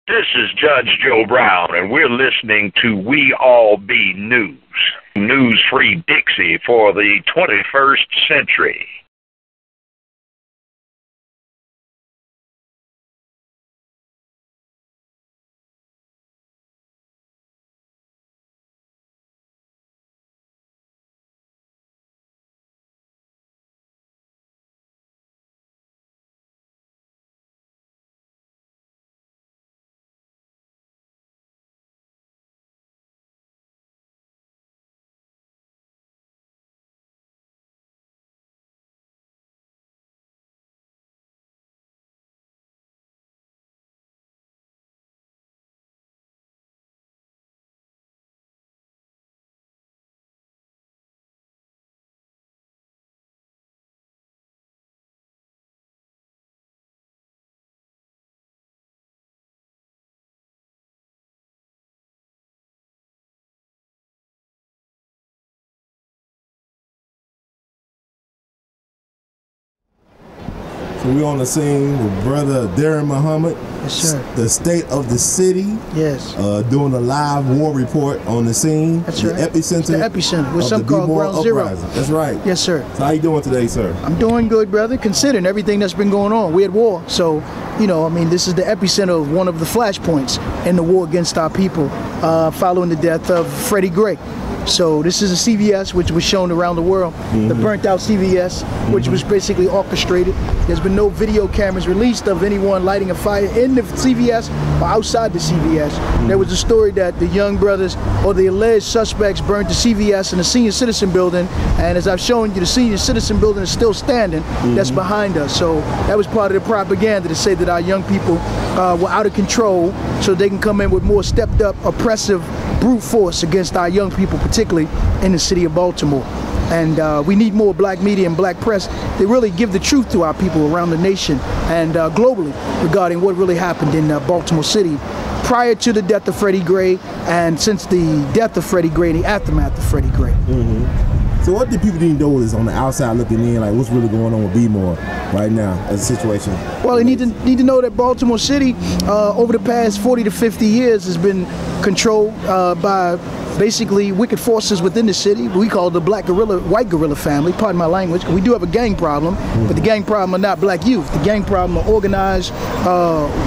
This is Judge Joe Brown, and we're listening to We All Be News. News-free Dixie for the 21st century. So we're on the scene with Brother Daren Muhammad. Yes, sir. The state of the city. Yes. Doing a live war report on the scene. That's the right. Epicenter. The epicenter, with some called Ground Zero. That's right. Yes, sir. So how you doing today, sir? I'm doing good, brother, considering everything that's been going on. We had war, so, you know, I mean, this is the epicenter of one of the flashpoints in the war against our people, following the death of Freddie Gray. So this is a CVS which was shown around the world, the burnt out CVS, which was basically orchestrated. There's been no video cameras released of anyone lighting a fire in the CVS or outside the CVS. There was a story that the young brothers or the alleged suspects burnt the CVS in the senior citizen building, and as I've shown you, the senior citizen building is still standing. That's behind us. So that was part of the propaganda to say that our young people were out of control, so they can come in with more stepped up, oppressive brute force against our young people, particularly in the city of Baltimore. And we need more black media and black press to really give the truth to our people around the nation and globally regarding what really happened in Baltimore City prior to the death of Freddie Gray and since the death of Freddie Gray, the aftermath of Freddie Gray. So what do people need to know is on the outside looking in, like what's really going on with BEMoor right now as a situation? Well, they need to know that Baltimore City over the past 40 to 50 years has been controlled by basically wicked forces within the city. We call the black guerrilla, white guerrilla family, pardon my language. We do have a gang problem, but the gang problem are not black youth. The gang problem are organized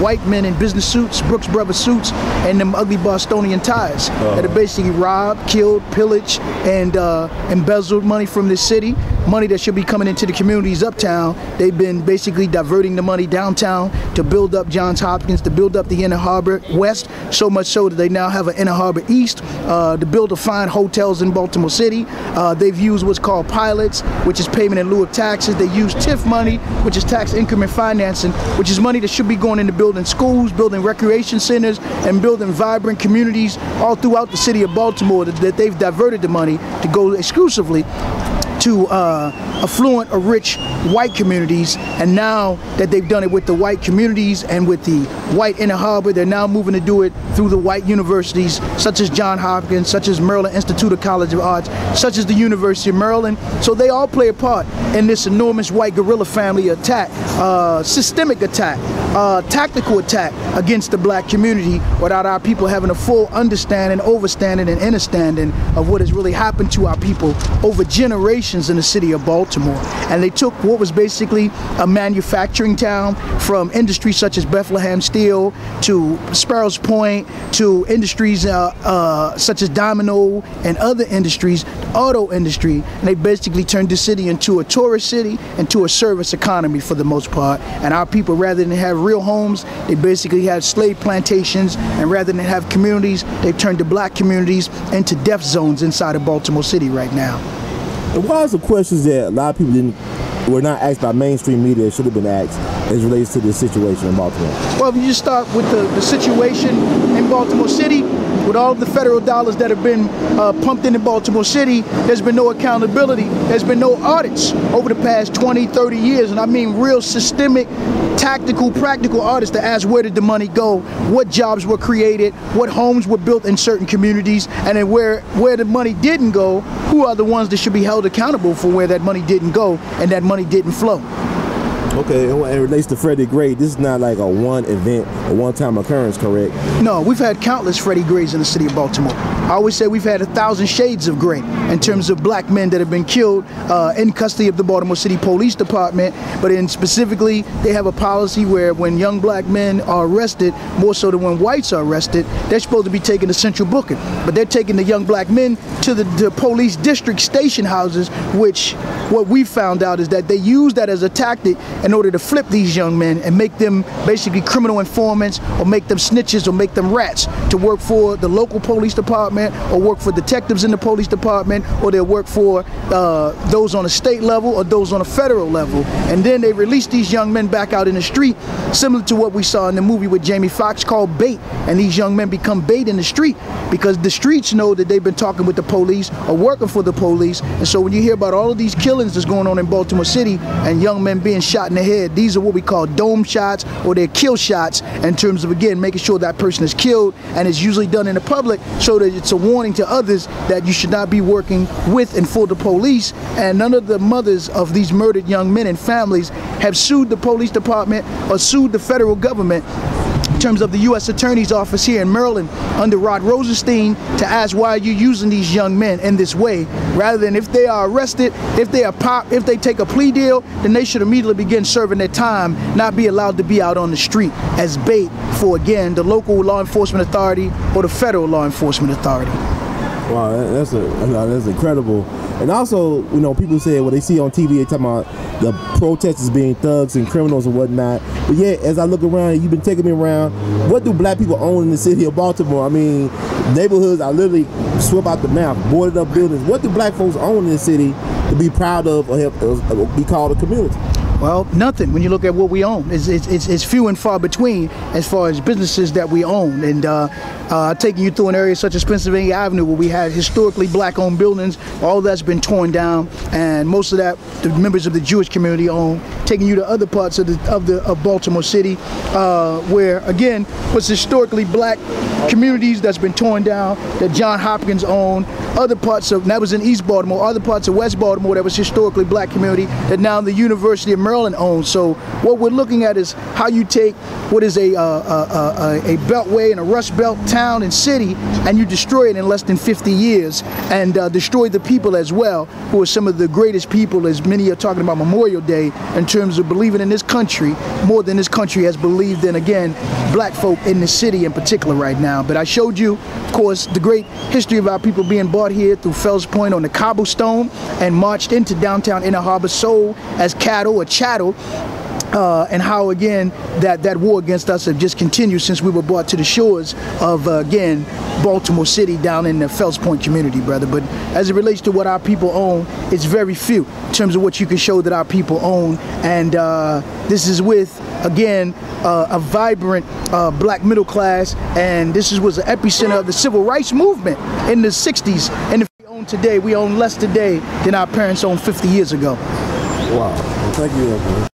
white men in business suits, Brooks Brothers suits, and them ugly Bostonian ties that are basically robbed, killed, pillaged, and embezzled money from this city, money that should be coming into the communities uptown. They've been basically diverting the money downtown to build up Johns Hopkins, to build up the Inner Harbor West, so much so that they now have an Inner Harbor East, to build fine hotels in Baltimore City. They've used what's called pilots, which is payment in lieu of taxes. They use TIF money, which is tax increment financing, which is money that should be going into building schools, building recreation centers, and building vibrant communities all throughout the city of Baltimore, that they've diverted the money to go exclusively to affluent or rich white communities. And now that they've done it with the white communities and with the white Inner Harbor, they're now moving to do it through the white universities such as Johns Hopkins, such as Maryland Institute of College of Arts, such as the University of Maryland. So they all play a part in this enormous white guerrilla family attack, systemic attack, tactical attack against the black community, without our people having a full understanding, overstanding, and understanding of what has really happened to our people over generations in the city of Baltimore. And they took what was basically a manufacturing town, from industries such as Bethlehem Steel to Sparrows Point to industries such as Domino and other industries, the auto industry, and they basically turned the city into a tourist city, into a service economy for the most part. And our people, rather than have real homes, they basically have slave plantations, and rather than have communities, they've turned the black communities into death zones inside of Baltimore City right now. And why are some questions that a lot of people were not asked by mainstream media that should have been asked as relates to this situation in Baltimore? Well, if you just start with the situation in Baltimore City, with all of the federal dollars that have been pumped into Baltimore City, there's been no accountability. There's been no audits over the past 20, 30 years. And I mean real systemic, tactical, practical audits to ask where did the money go, what jobs were created, what homes were built in certain communities, and then where the money didn't go, who are the ones that should be held accountable for where that money didn't go and that money didn't flow. Okay, and it relates to Freddie Gray. This is not like a one event, a one-time occurrence, correct? No, we've had countless Freddie Grays in the city of Baltimore. I always say we've had 1,000 shades of gray in terms of black men that have been killed in custody of the Baltimore City Police Department. But in specifically, they have a policy where when young black men are arrested, more so than when whites are arrested, they're supposed to be taken to central booking. But they're taking the young black men to the police district station houses, which what we found out is that they use that as a tactic in order to flip these young men and make them basically criminal informants, or make them snitches, or make them rats to work for the local police department, or work for detectives in the police department, or they'll work for those on a state level or those on a federal level. And then they release these young men back out in the street, similar to what we saw in the movie with Jamie Foxx called Bait. And these young men become bait in the street because the streets know that they've been talking with the police or working for the police. And so when you hear about all of these killings that's going on in Baltimore City and young men being shot in the head, these are what we call dome shots, or they're kill shots, in terms of, again, making sure that person is killed. And it's usually done in the public so that it's a warning to others that you should not be working with and for the police. And none of the mothers of these murdered young men and families have sued the police department or sued the federal government in terms of the U.S. Attorney's Office here in Maryland under Rod Rosenstein to ask why you're using these young men in this way, rather than if they are arrested, if they take a plea deal, then they should immediately begin serving their time, not be allowed to be out on the street as bait for, again, the local law enforcement authority or the federal law enforcement authority. Wow, that's incredible. And also, you know, people say what they see on TV, they talking about the protesters being thugs and criminals and whatnot. But yeah, as I look around, you've been taking me around, what do black people own in the city of Baltimore? I mean, neighborhoods are literally swept out the map, boarded up buildings. What do black folks own in the city to be proud of or be called a community? Well, nothing. When you look at what we own, it's few and far between as far as businesses that we own. And taking you through an area such as Pennsylvania Avenue, where we had historically black-owned buildings, all that's been torn down, and most of that the members of the Jewish community own. Taking you to other parts of Baltimore City, where again was historically black communities that's been torn down, that John Hopkins owned. Other parts of, and that was in East Baltimore, other parts of West Baltimore that was historically black community that now the University of Maryland owns. So what we're looking at is how you take what is a beltway and a Rust Belt town and city, and you destroy it in less than 50 years, and destroy the people as well, who are some of the greatest people, as many are talking about Memorial Day, in terms of believing in this country more than this country has believed in, again, black folk in the city in particular right now. But I showed you, of course, the great history of our people being brought here through Fells Point on the cobblestone and marched into downtown Inner Harbor, sold as cattle or chattel, and how, again, that war against us have just continued since we were brought to the shores of, again, Baltimore City down in the Fells Point community, brother. But as it relates to what our people own, it's very few in terms of what you can show that our people own. And this is with, again, a vibrant black middle class, and this was the epicenter of the civil rights movement in the 60s. And if we own today, we own less today than our parents owned 50 years ago. Wow. Well, thank you,